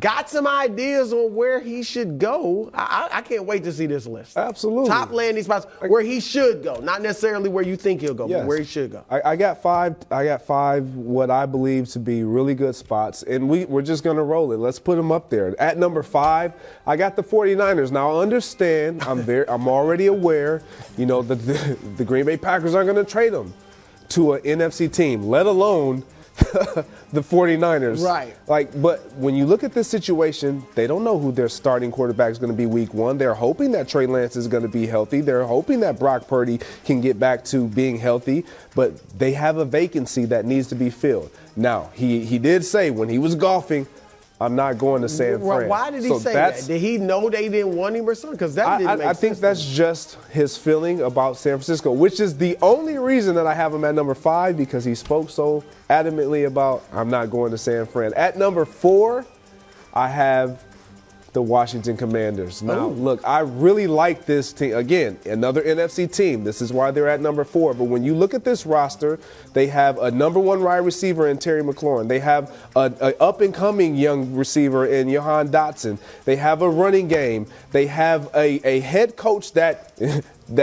got some ideas on where he should go. I can't wait to see this list. Absolutely. Top landing spots where he should go, not necessarily where you think he'll go, Yes. but where he should go. I got five. I got five what I believe to be really good spots, and we're just going to roll it. Let's put them up there. At number 5, I got the 49ers. Now I understand. I'm already aware. You know, the Green Bay Packers aren't going to trade them to an NFC team, let alone the 49ers. Right. But when you look at this situation, they don't know who their starting quarterback is going to be week 1. They're hoping that Trey Lance is going to be healthy. They're hoping that Brock Purdy can get back to being healthy, but they have a vacancy that needs to be filled. Now, he did say when he was golfing, I'm not going to San Fran. Why did he say that? Did he know they didn't want him or something? Because that didn't make sense. I think that's just his feeling about San Francisco, which is the only reason that I have him at number 5, because he spoke so adamantly about I'm not going to San Fran. At number 4, I have the Washington Commanders. Now, look, I really like this team. Again, another NFC team. This is why they're at number 4. But when you look at this roster, they have a number 1 wide receiver in Terry McLaurin. They have an up-and-coming young receiver in Jahan Dotson. They have a running game. They have a head coach that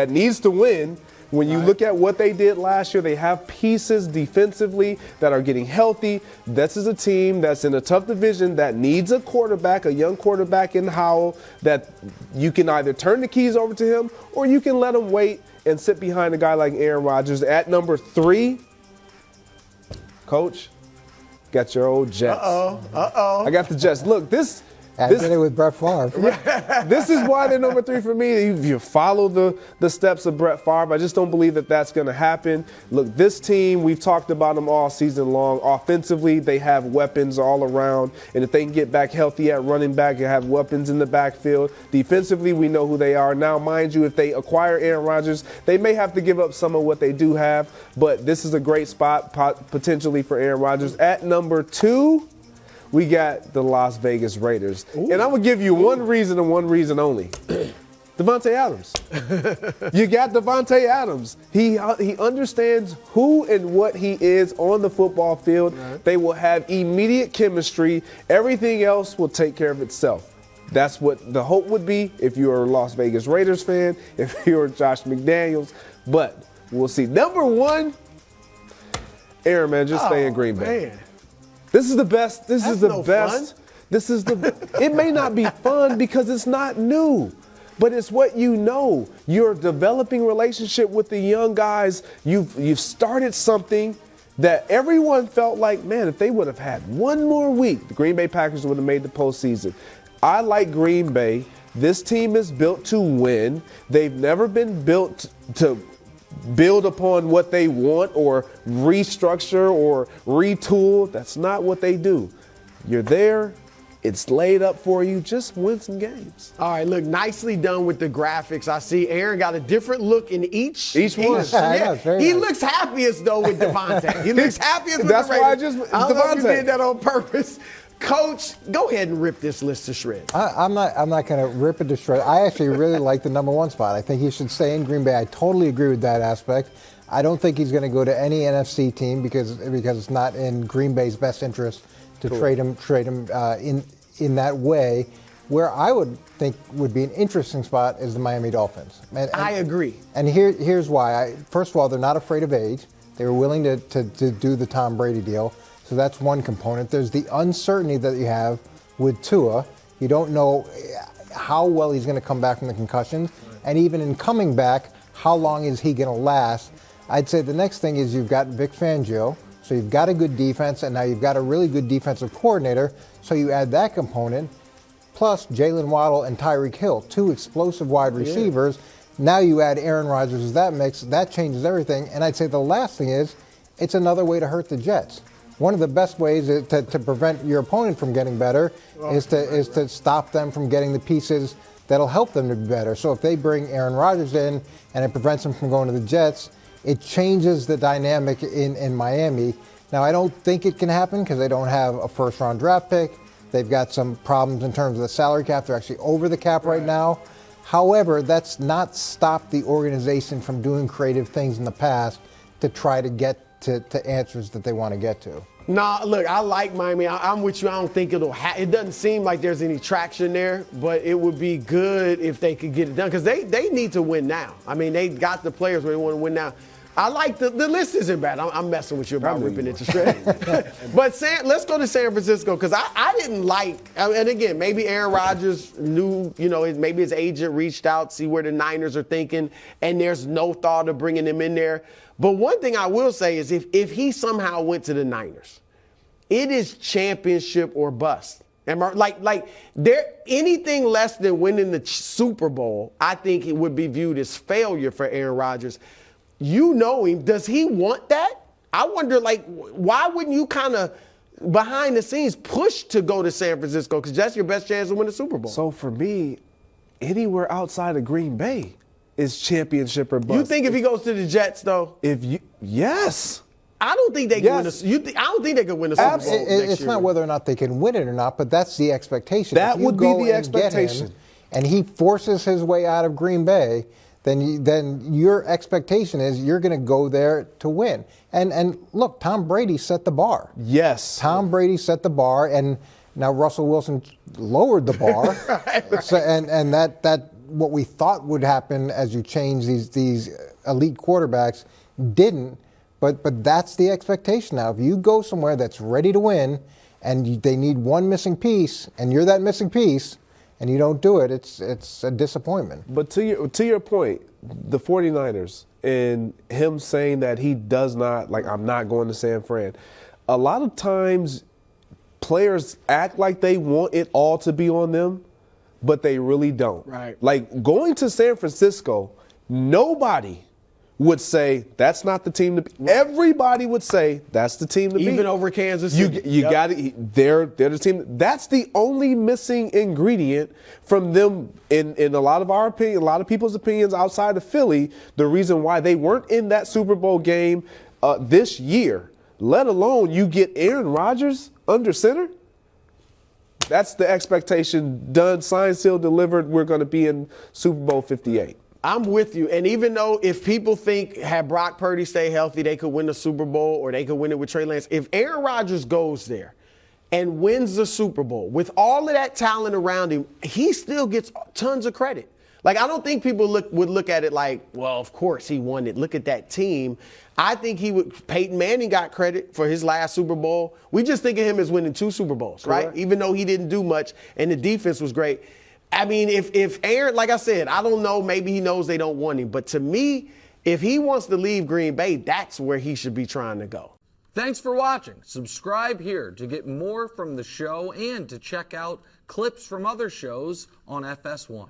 needs to win. When you look at what they did last year, they have pieces defensively that are getting healthy. This is a team that's in a tough division that needs a quarterback, a young quarterback in Howell, that you can either turn the keys over to him or you can let him wait and sit behind a guy like Aaron Rodgers. At number 3, Coach, got your old Jets. I got the Jets. Look, I did it with Brett Favre. This is why they're number 3 for me. If you follow the steps of Brett Favre, I just don't believe that that's going to happen. Look, this team, we've talked about them all season long. Offensively, they have weapons all around. And if they can get back healthy at running back and have weapons in the backfield. Defensively, we know who they are. Now, mind you, if they acquire Aaron Rodgers, they may have to give up some of what they do have. But this is a great spot potentially for Aaron Rodgers. At number 2, we got the Las Vegas Raiders. And I'm going to give you one reason and one reason only. Davante Adams. You got Davante Adams. He understands who and what he is on the football field. Right. They will have immediate chemistry. Everything else will take care of itself. That's what the hope would be if you're a Las Vegas Raiders fan, if you're Josh McDaniels. But we'll see. Number 1, Aaron, man, just stay in Green Bay. Man. This is the best. This is the no best. Fun. This is the. It may not be fun because it's not new, but it's what you know. You're developing relationship with the young guys. You've started something that everyone felt like, man, if they would have had one more week, the Green Bay Packers would have made the postseason. I like Green Bay. This team is built to win. They've never been built to build upon what they want or restructure or retool. That's not what they do. You're there. It's laid up for you. Just win some games. All right, look, nicely done with the graphics. I see Aaron got a different look in each one. Yeah, he looks happiest, though, with Devontae. He looks happiest with That's the Raiders. why I just I don't know if you Devontae. did that on purpose. Coach, go ahead and rip this list to shreds. I'm not going to rip it to shreds. I actually really like the number 1 spot. I think he should stay in Green Bay. I totally agree with that aspect. I don't think he's going to go to any NFC team because it's not in Green Bay's best interest to trade him in that way. Where I would think would be an interesting spot is the Miami Dolphins. And I agree. And here's why. First of all, they're not afraid of age. They were willing to do the Tom Brady deal. So that's one component. There's the uncertainty that you have with Tua. You don't know how well he's going to come back from the concussions. Right. And even in coming back, how long is he going to last? I'd say the next thing is you've got Vic Fangio. So you've got a good defense, and now you've got a really good defensive coordinator. So you add that component, plus Jalen Waddle and Tyreek Hill, 2 explosive wide receivers. Yeah. Now you add Aaron Rodgers as that mix. That changes everything. And I'd say the last thing is it's another way to hurt the Jets. One of the best ways to prevent your opponent from getting better is to stop them from getting the pieces that'll help them to be better. So if they bring Aaron Rodgers in and it prevents them from going to the Jets, it changes the dynamic in Miami. Now, I don't think it can happen because they don't have a first-round draft pick. They've got some problems in terms of the salary cap. They're actually over the cap right now. However, that's not stopped the organization from doing creative things in the past to try to get to answers that they want to get to. Nah, look, I like Miami. I'm with you. I don't think it doesn't seem like there's any traction there, but it would be good if they could get it done because they need to win now. I mean, they got the players where they want to win now. I like the list isn't bad. I'm messing with you about ripping it to shreds. But let's go to San Francisco because I didn't like, and again, maybe Aaron Rodgers knew, maybe his agent reached out, see where the Niners are thinking, and there's no thought of bringing him in there. But one thing I will say is if he somehow went to the Niners, it is championship or bust. And anything less than winning the Super Bowl, I think it would be viewed as failure for Aaron Rodgers. You know him. Does he want that? I wonder, why wouldn't you kind of behind the scenes push to go to San Francisco? Because that's your best chance to win the Super Bowl. So for me, anywhere outside of Green Bay is championship or bust. You think if he goes to the Jets, though? Yes. I don't think they can win. I don't think they could win a Super Bowl. It's not whether or not they can win it or not, but that's the expectation. That would be the expectation. And he forces his way out of Green Bay. Then your expectation is you're going to go there to win. And look, Tom Brady set the bar. Yes. Tom Brady set the bar, and now Russell Wilson lowered the bar. Right. So, and that what we thought would happen as you change these elite quarterbacks didn't. But that's the expectation now. If you go somewhere that's ready to win, and they need one missing piece, and you're that missing piece, and you don't do it, it's a disappointment. But to your point, the 49ers and him saying that he does not, I'm not going to San Fran. A lot of times players act like they want it all to be on them, but they really don't. Right. Going to San Francisco, nobody would say that's not the team to beat. Everybody would say that's the team to beat. Even over Kansas City. You got it. They're the team. That's the only missing ingredient from them in a lot of our opinion, a lot of people's opinions outside of Philly. The reason why they weren't in that Super Bowl game this year, let alone you get Aaron Rodgers under center. That's the expectation. Done, signed, sealed, delivered. We're going to be in Super Bowl 58. I'm with you. And even though if people think had Brock Purdy stay healthy, they could win the Super Bowl or they could win it with Trey Lance. If Aaron Rodgers goes there and wins the Super Bowl with all of that talent around him, he still gets tons of credit. I don't think people would look at it like, well, of course he won it. Look at that team. I think Peyton Manning got credit for his last Super Bowl. We just think of him as winning 2 Super Bowls, right? Correct. Even though he didn't do much and the defense was great. I mean, if Aaron, like I said, I don't know, maybe he knows they don't want him. But to me, if he wants to leave Green Bay, that's where he should be trying to go. Thanks for watching. Subscribe here to get more from the show and to check out clips from other shows on FS1.